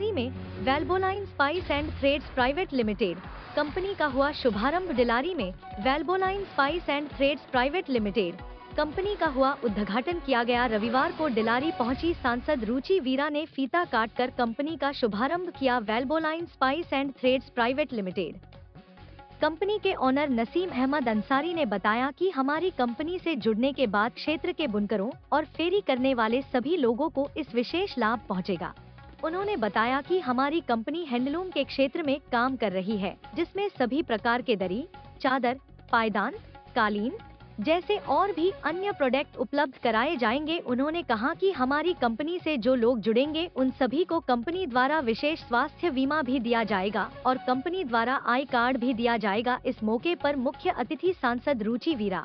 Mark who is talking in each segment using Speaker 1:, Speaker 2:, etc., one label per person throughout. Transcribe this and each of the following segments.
Speaker 1: डिलारी में वेल्बोलाइन spice and threads private limited company का हुआ शुभारंभ। डिलारी में वेल्बोलाइन spice and threads private limited company का हुआ उद्घाटन किया गया। रविवार को डिलारी पहुंची सांसद रुचि वीरा ने फीता काटकर कंपनी का शुभारंभ किया। वेल्बोलाइन spice and threads private limited company के ओनर नसीम अहमद अंसारी ने बताया कि हमारी कंपनी से जुड़ने के बाद क्षेत्र के बुनकरों और फेरी करने वाले सभी लोगों को इस विशेष लाभ पहुंचेगा। उन्होंने बताया कि हमारी कंपनी हैंडलूम के क्षेत्र में काम कर रही है, जिसमें सभी प्रकार के दरी, चादर, पायदान, कालीन जैसे और भी अन्य प्रोडक्ट उपलब्ध कराए जाएंगे। उन्होंने कहा कि हमारी कंपनी से जो लोग जुड़ेंगे उन सभी को कंपनी द्वारा विशेष स्वास्थ्य बीमा भी दिया जाएगा और कंपनी द्वारा आई कार्ड भी दिया जाएगा। इस मौके पर मुख्य अतिथि सांसद रुचि वीरा,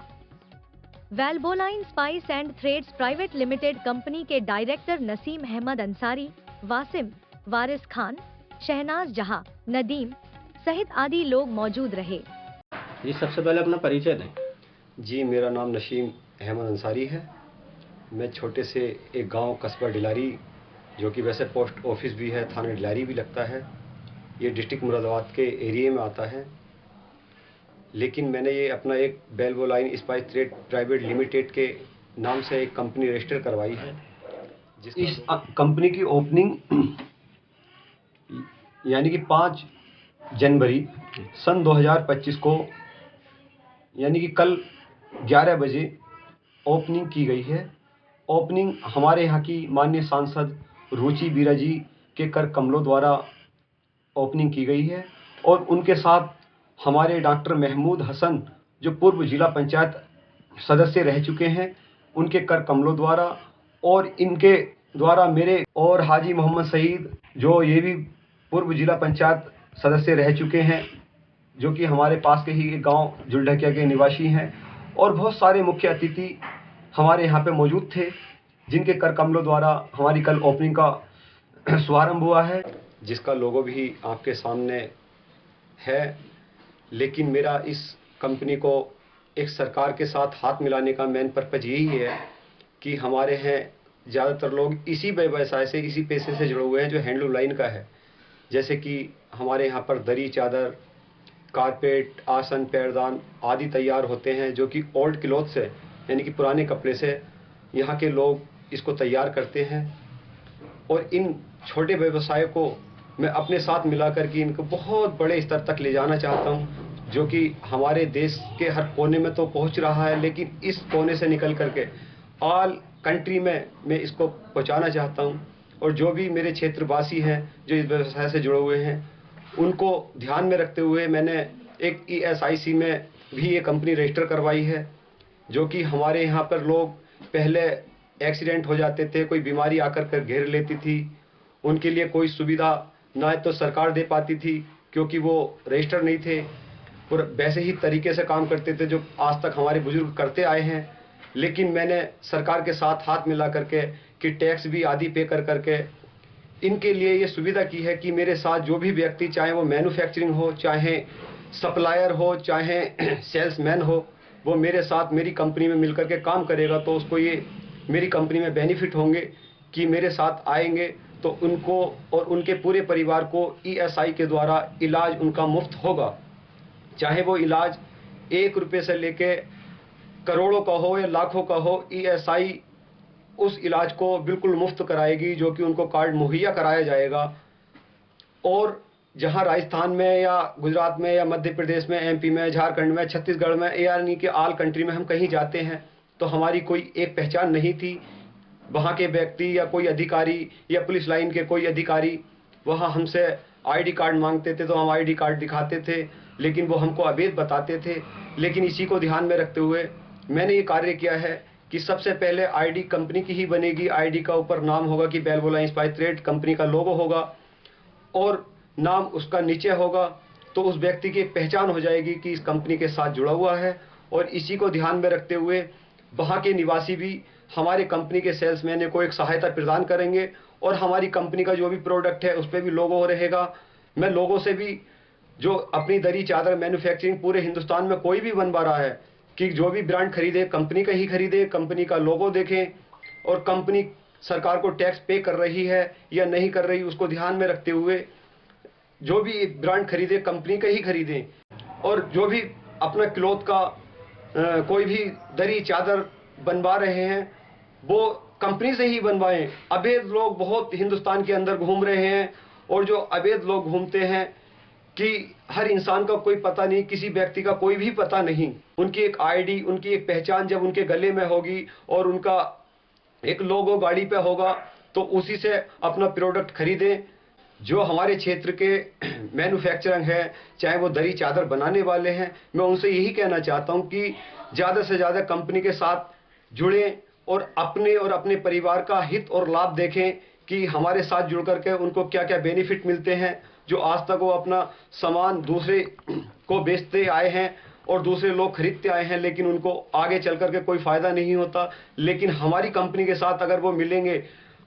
Speaker 1: वेल्बोलाइन spice and threads private limited company के डायरेक्टर नसीम अहमद अंसारी, वासिम, वारिस खान, शहनाज जहां, नदीम सहित आदि लोग मौजूद रहे।
Speaker 2: जी, सबसे पहले अपना परिचय दें।
Speaker 3: जी, मेरा नाम नसीम अहमद अंसारी है। मैं छोटे से एक गांव कस्बा डिलारी, जो कि वैसे पोस्ट ऑफिस भी है, थाना डिलारी भी लगता है, ये डिस्ट्रिक्ट मुरादाबाद के एरिया में आता है। लेकिन मैंने ये अपना एक वेल्बोलाइन स्पाइस थ्रेड प्राइवेट लिमिटेड के नाम से एक कंपनी रजिस्टर करवाई है। इस कंपनी की ओपनिंग यानी कि 5 जनवरी सन 2025 को यानी कि कल 11 बजे ओपनिंग की गई है। ओपनिंग हमारे यहाँ की माननीय सांसद रुचि वीरा जी के कर कमलों द्वारा ओपनिंग की गई है और उनके साथ हमारे डॉक्टर महमूद हसन, जो पूर्व जिला पंचायत सदस्य रह चुके हैं, उनके कर कमलों द्वारा और इनके द्वारा मेरे और हाजी मोहम्मद सईद, जो ये भी पूर्व जिला पंचायत सदस्य रह चुके हैं, जो कि हमारे पास के ही एक गांव जुलढकिया के निवासी हैं, और बहुत सारे मुख्य अतिथि हमारे यहाँ पे मौजूद थे, जिनके कर कमलों द्वारा हमारी कल ओपनिंग का शुभारंभ हुआ है, जिसका लोगो भी आपके सामने है। लेकिन मेरा इस कंपनी को एक सरकार के साथ हाथ मिलाने का मेन पर्पज यही है कि हमारे यहाँ ज़्यादातर लोग इसी व्यवसाय से, इसी पेशे से जुड़े हुए हैं जो हैंडलूम लाइन का है। जैसे कि हमारे यहाँ पर दरी, चादर, कारपेट, आसन, पैरदान आदि तैयार होते हैं, जो कि ओल्ड क्लॉथ से यानी कि पुराने कपड़े से यहाँ के लोग इसको तैयार करते हैं। और इन छोटे व्यवसाय को मैं अपने साथ मिलाकर के इनको बहुत बड़े स्तर तक ले जाना चाहता हूँ, जो कि हमारे देश के हर कोने में तो पहुँच रहा है, लेकिन इस कोने से निकल करके ऑल कंट्री में मैं इसको पहुँचाना चाहता हूँ। और जो भी मेरे क्षेत्रवासी हैं जो इस व्यवसाय से जुड़े हुए हैं, उनको ध्यान में रखते हुए मैंने एक ESIC में भी ये कंपनी रजिस्टर करवाई है, जो कि हमारे यहाँ पर लोग पहले एक्सीडेंट हो जाते थे, कोई बीमारी आकर कर घेर लेती थी, उनके लिए कोई सुविधा ना तो सरकार दे पाती थी क्योंकि वो रजिस्टर नहीं थे, और वैसे ही तरीके से काम करते थे जो आज तक हमारे बुजुर्ग करते आए हैं। लेकिन मैंने सरकार के साथ हाथ मिला करके कि टैक्स भी आदि पे कर करके इनके लिए ये सुविधा की है कि मेरे साथ जो भी व्यक्ति, चाहे वो मैन्युफैक्चरिंग हो, चाहे सप्लायर हो, चाहे सेल्समैन हो, वो मेरे साथ मेरी कंपनी में मिलकर के काम करेगा, तो उसको ये मेरी कंपनी में बेनिफिट होंगे कि मेरे साथ आएंगे तो उनको और उनके पूरे परिवार को ESI के द्वारा इलाज उनका मुफ्त होगा। चाहे वो इलाज 1 रुपये से लेके करोड़ों का हो या लाखों का हो, ESI उस इलाज को बिल्कुल मुफ्त कराएगी, जो कि उनको कार्ड मुहैया कराया जाएगा। और जहां राजस्थान में या गुजरात में या मध्य प्रदेश में, MP में, झारखंड में, छत्तीसगढ़ में, यानी कि ऑल कंट्री में हम कहीं जाते हैं तो हमारी कोई एक पहचान नहीं थी। वहां के व्यक्ति या कोई अधिकारी या पुलिस लाइन के कोई अधिकारी वहां हमसे ID कार्ड मांगते थे, तो हम ID कार्ड दिखाते थे, लेकिन वो हमको अवैध बताते थे। लेकिन इसी को ध्यान में रखते हुए मैंने ये कार्य किया है कि सबसे पहले ID कंपनी की ही बनेगी। ID का ऊपर नाम होगा कि वेल्बोलाइन स्पाइस थ्रेड कंपनी का लोगो होगा और नाम उसका नीचे होगा, तो उस व्यक्ति की एक पहचान हो जाएगी कि इस कंपनी के साथ जुड़ा हुआ है। और इसी को ध्यान में रखते हुए वहाँ के निवासी भी हमारे कंपनी के सेल्समैन को एक सहायता प्रदान करेंगे और हमारी कंपनी का जो भी प्रोडक्ट है उस पर भी लोगो रहेगा। मैं लोगों से भी, जो अपनी दरी, चादर मैन्युफैक्चरिंग पूरे हिंदुस्तान में कोई भी बनवा रहा है, कि जो भी ब्रांड खरीदे कंपनी का ही खरीदे, कंपनी का लोगो देखें और कंपनी सरकार को टैक्स पे कर रही है या नहीं कर रही, उसको ध्यान में रखते हुए जो भी ब्रांड खरीदे कंपनी का ही खरीदें, और जो भी अपना क्लॉथ का कोई भी दरी चादर बनवा रहे हैं वो कंपनी से ही बनवाएं। अवैध लोग बहुत हिंदुस्तान के अंदर घूम रहे हैं, और जो अवैध लोग घूमते हैं कि हर इंसान का कोई पता नहीं, किसी व्यक्ति का कोई भी पता नहीं, उनकी एक आईडी, उनकी एक पहचान जब उनके गले में होगी और उनका एक लोगो गाड़ी पे होगा तो उसी से अपना प्रोडक्ट खरीदें। जो हमारे क्षेत्र के मैन्युफैक्चरिंग है, चाहे वो दरी चादर बनाने वाले हैं, मैं उनसे यही कहना चाहता हूं कि ज़्यादा से ज़्यादा कंपनी के साथ जुड़ें और अपने परिवार का हित और लाभ देखें कि हमारे साथ जुड़ करके उनको क्या क्या बेनिफिट मिलते हैं। जो आज तक वो अपना सामान दूसरे को बेचते आए हैं और दूसरे लोग खरीदते आए हैं, लेकिन उनको आगे चल करके कोई फ़ायदा नहीं होता, लेकिन हमारी कंपनी के साथ अगर वो मिलेंगे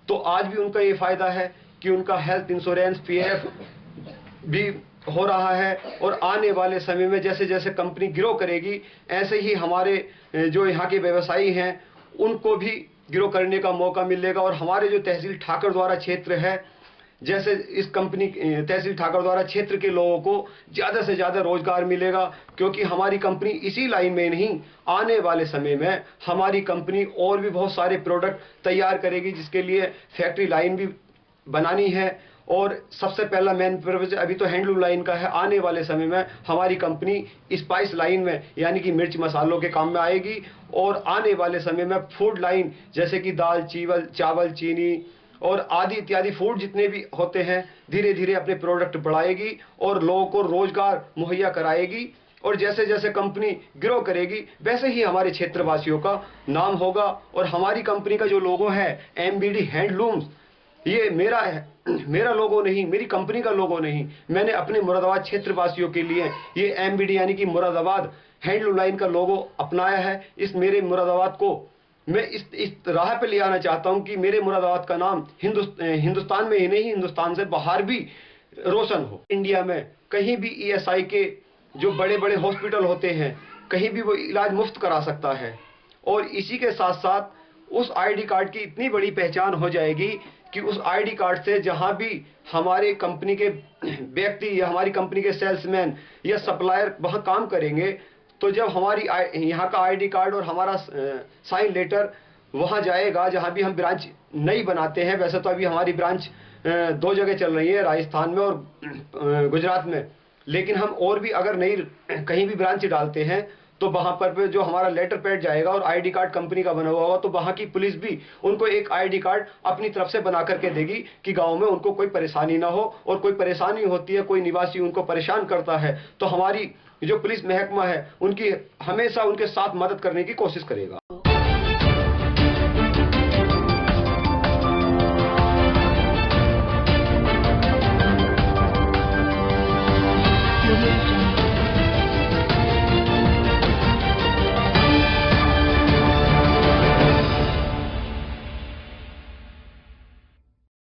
Speaker 3: तो आज भी उनका ये फ़ायदा है कि उनका हेल्थ इंश्योरेंस PF भी हो रहा है, और आने वाले समय में जैसे जैसे कंपनी ग्रो करेगी ऐसे ही हमारे जो यहाँ के व्यवसायी हैं उनको भी ग्रो करने का मौका मिलेगा। और हमारे जो तहसील ठाकर द्वारा क्षेत्र है, जैसे इस कंपनी तहसील ठाकर द्वारा क्षेत्र के लोगों को ज़्यादा से ज़्यादा रोजगार मिलेगा, क्योंकि हमारी कंपनी इसी लाइन में नहीं, आने वाले समय में हमारी कंपनी और भी बहुत सारे प्रोडक्ट तैयार करेगी, जिसके लिए फैक्ट्री लाइन भी बनानी है। और सबसे पहला मेन पर्पज अभी तो हैंडलूम लाइन का है, आने वाले समय में हमारी कंपनी स्पाइस लाइन में यानी कि मिर्च मसालों के काम में आएगी, और आने वाले समय में फूड लाइन जैसे कि दाल चावल चीनी और आदि इत्यादि फूड जितने भी होते हैं धीरे धीरे अपने प्रोडक्ट बढ़ाएगी और लोगों को रोजगार मुहैया कराएगी। और जैसे जैसे कंपनी ग्रो करेगी वैसे ही हमारे क्षेत्रवासियों का नाम होगा। और हमारी कंपनी का जो लोगो है MBD हैंडलूम्स, ये मेरा लोगो नहीं, मेरी कंपनी का लोगो नहीं, मैंने अपने मुरादाबाद क्षेत्रवासियों के लिए ये MBD यानी कि मुरादाबाद हैंडलूम लाइन का लोगो अपनाया है। इस मेरे मुरादाबाद को मैं इस राह पे ले आना चाहता हूं कि मेरे मुरादाबाद का नाम हिंदुस्तान में ही नहीं, हिंदुस्तान से बाहर भी रोशन हो। इंडिया में कहीं भी ESI के जो बड़े बड़े हॉस्पिटल होते हैं कहीं भी वो इलाज मुफ्त करा सकता है। और इसी के साथ साथ उस ID कार्ड की इतनी बड़ी पहचान हो जाएगी कि उस ID कार्ड से जहां भी हमारे कंपनी के व्यक्ति या हमारी कंपनी के सेल्समैन या सप्लायर वहां काम करेंगे, तो जब हमारी यहाँ का ID कार्ड और हमारा साइन लेटर वहाँ जाएगा, जहाँ भी हम ब्रांच नई बनाते हैं, वैसे तो अभी हमारी ब्रांच 2 जगह चल रही है, राजस्थान में और गुजरात में, लेकिन हम और भी अगर नई कहीं भी ब्रांच डालते हैं तो वहाँ पर जो हमारा लेटर पैड जाएगा और ID कार्ड कंपनी का बना हुआ होगा, तो वहाँ की पुलिस भी उनको एक ID कार्ड अपनी तरफ से बना करके देगी कि गांव में उनको कोई परेशानी ना हो। और कोई परेशानी होती है, कोई निवासी उनको परेशान करता है, तो हमारी जो पुलिस महकमा है उनकी हमेशा उनके साथ मदद करने की कोशिश करेगा।